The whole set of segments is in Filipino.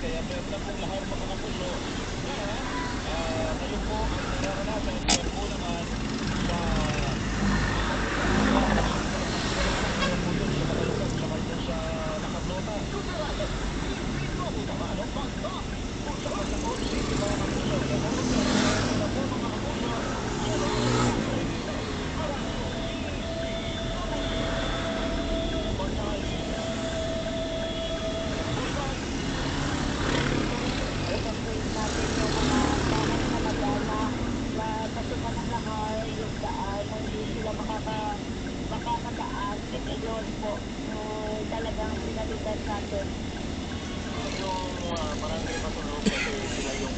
kaya meron pong lahat mga kapuso na ngayon po ay nararanasan yan po naman sa sa kanya sa nakablota. Makakadaan, yun po, talagang pinalitan natin. Yung barangay Matulog kasi sila yung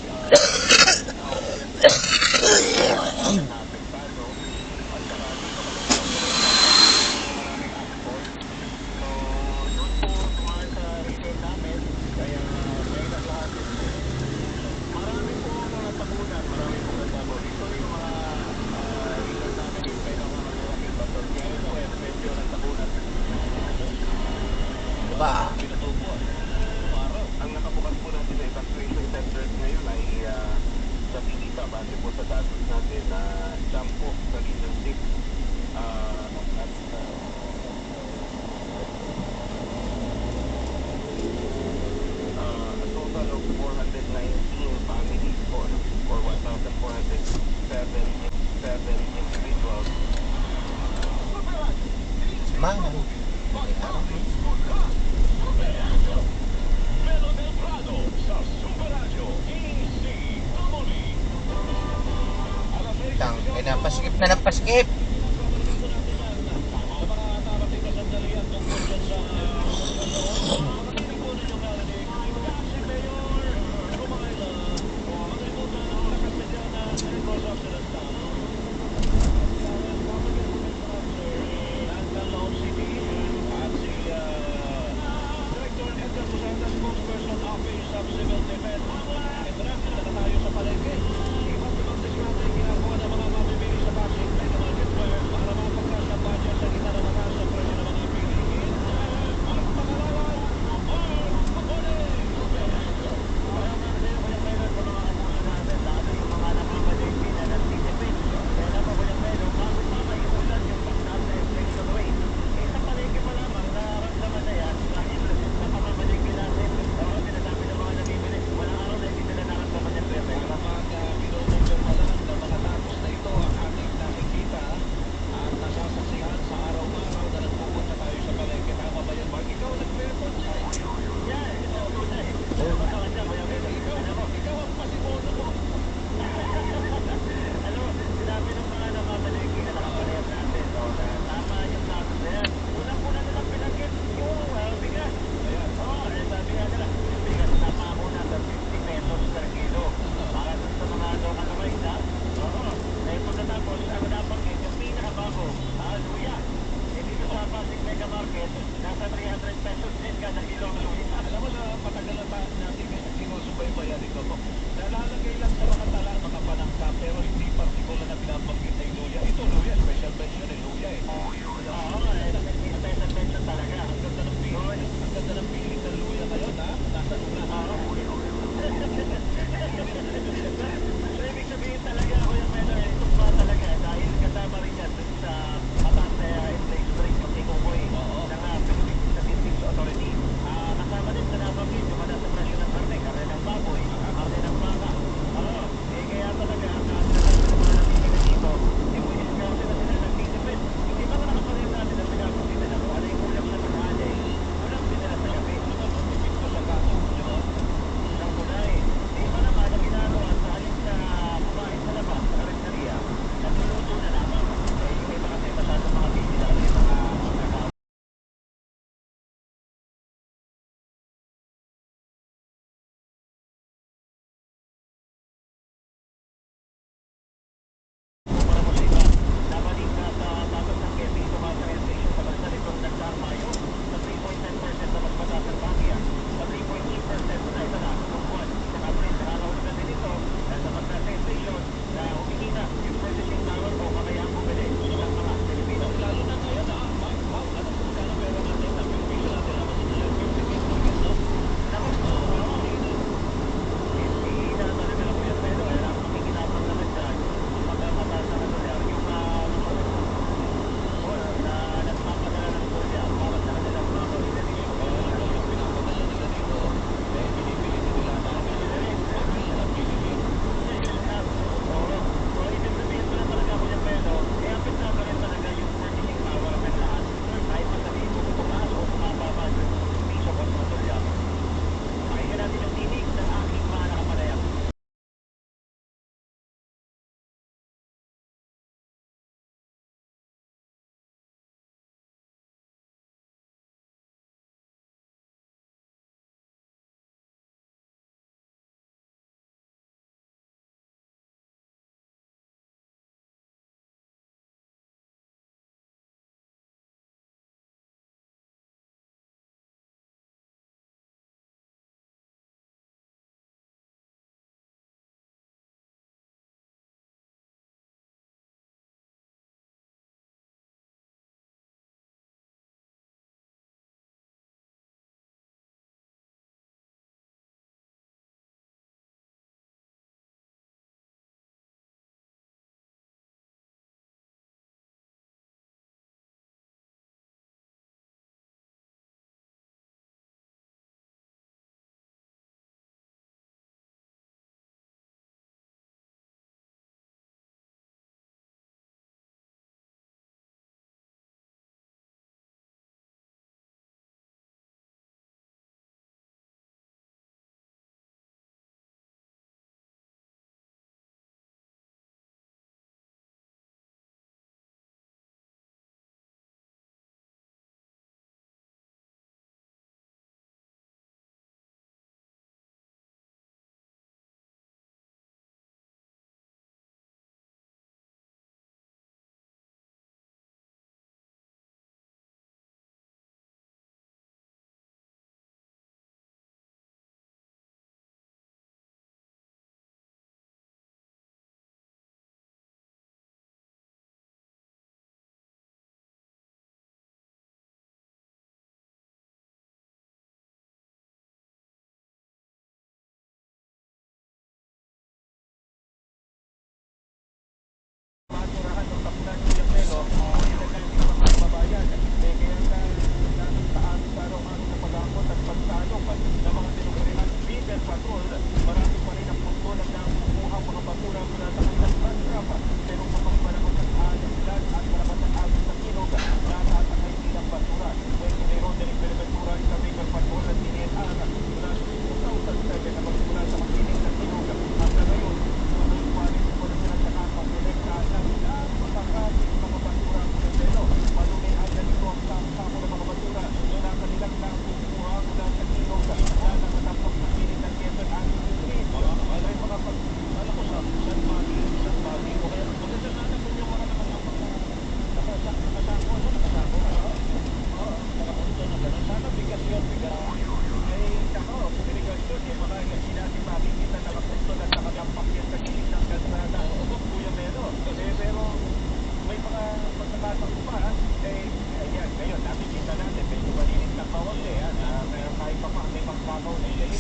naapektado at saka dito maraming asphalt. So, doon po tumaan sa region namin, kaya may naglahat din po. Marami po mga tabunan, marami po nagtabo. Dito yung mga region namin, yung kailangan ng mga ibator. Ngayon po, medyo nagtabunan. Diba? Pinatubo. Ang nakabukas po natin sa evacuation centers ngayon ay sa Pilita, base po sa datos natin na jump po sa Region 6 at a total of 419 families po or 1,407 individuals. Mana? Tang, napaskip na napaskip. Nasa 300 pesos din kada kilo. Alam mo na, matagal na natin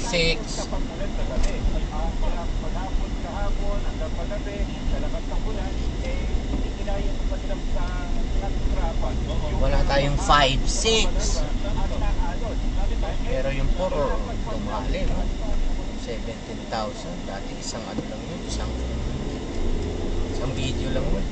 6. Kapag ulit sa gabi, kaya paghapon kahapon hanggang paggabi, sa lakas ng bulan, hindi kinayang pa nilang sa nagsirapan. Wala tayong 5, 6. Pero yung 4, tumalim. 17,000. Dati isang ano lang yun, isang video lang yun.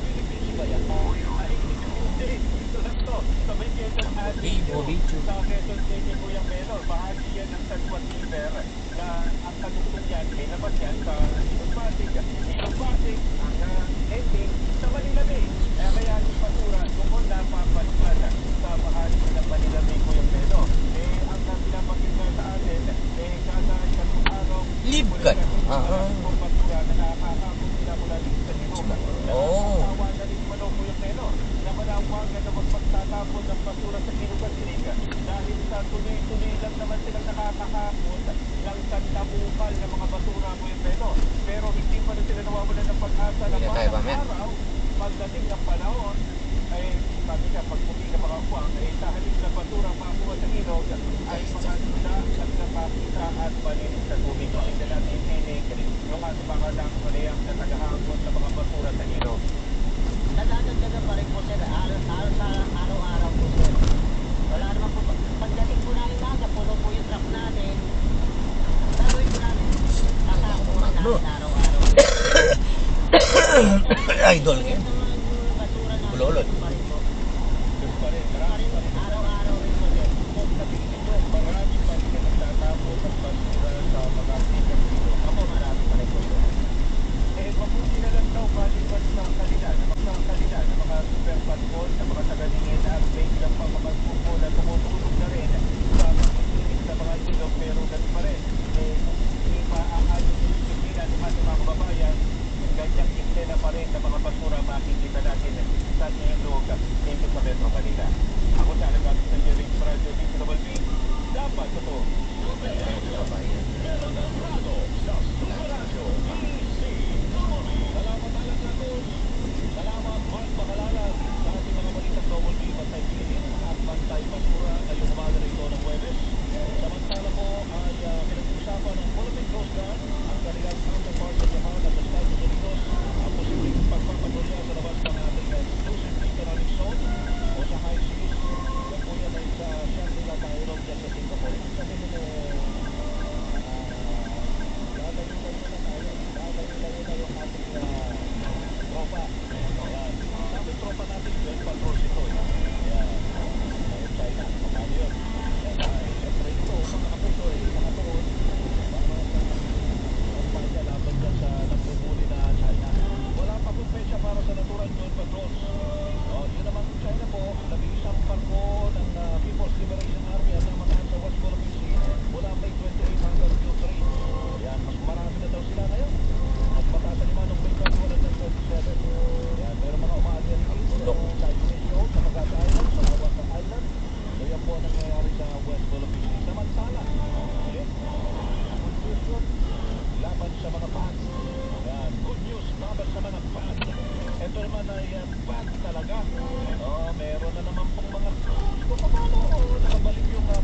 Vivo video. Sa Quezon City, Kuya Melo, bahagi yan ng San Juan River na ang kadugtong yan, may labas yan sa Ilog Pasig, ang ending sa Manila Bay. Kaya yung basura, doon napapalitan sa bahagi ng Manila Bay, Kuya Melo. Ang pinapakit nga sa atin, kada isang araw, Live ka na. yung basura na nakakakapos nila mula dito sa Ilog. Oo. Tawagan din mo Kuya Melo, na manawagan na magpagtatapon ng basura sa Ilog at Siliga dahil sa tuloy-tuloy lang naman silang nakakahapon ng santabukal ng mga basura, Kuya Melo. Pero hindi pa rin sila nawawalan ng pag-asa na Hindi na tayo ba, men? araw, pagdating ng panahon, ay sabi nga, pag pumi ka mga kuwang, sa halip na basura makuha sa ilog, ay mga isda at nakakita at malinis sa tubig. Tingnan natin tinig, yung ating mga langkuliyang na tagahapon sa mga basura sa ilog. Nadadagdagan pa rin po sir, araw-araw po sir. Wala naman po, pagdating po namin maaga, puno po yung truck natin. Gagawin po namin, kakakuha namin araw-araw. Idol Yung game. mga basura namin, Bulolod. pa rin po. Yung pa rin, marami pa rin. Araw-araw rin po sir. Kung sabihin nyo, marami pa rin na nagtatapos ng basura sa mga sikat ilog. Opo, marami pa rin po sir. Mabuti na lang daw baliban sa kalidad ng mga super patrol, sa mga tagalingin at may ilang pa mga grupo na tumutulong na rin sa pagkikinig sa mga ilog, pero ganun pa rin. Hindi maaayos yung disiplina ng ating mga kababayan, ganyang eksena pa rin ng mga basura makikita natin sa ilog dito sa Metro Manila. Ako sa alagang sa Jerry Radio dito na Balbi, dapat ito. Salamat alam natin. Salamat Mark Bacalalan sa ating mga balitang Double B, Bantay Piliin at Bantay Basura ngayong umaga na ito ng Huwebes. Samantala po ay pinag-uusapan ng Philippine Coast Guard ang kanilang counterpart sa Japan at sa Estados Unidos ang posibleng pagpapatrolya sa labas ng ating exclusive economic zone o sa high seas. Yan po yan ay sa Shangri-La Taiwan dyan sa Singapore. Ang sabi mo lalayo-layo na yung ating tropa. Ayan. Sabi tropa natin, 12 patrols ito. Ayan. Ayun, China. Paano yun? Siyempre ito, mga kapuso, nakatuon. Para sa pagpaya laban dyan sa nagpupuli na China. Wala pa kumpensa para sa natural 12 patrols. Yun naman China po, nag-iisang barko ng People's Liberation Army at namataan sa West Philippine Sea mula May 28 hanggang June 3. Yan, mas marami na daw sila ngayon. Mas mataas na naman ng May 21 hanggang 27. Yan, meron mga umaalir sa Indonesia, sa Magada Island, sa Lawasan Island. So yan po ang nangyayari sa West Philippine Sea. Samantala, good news yun, laban sa mga bad. Yan, good news, laban sa mga bad. Ito naman ay bad talaga. Meron na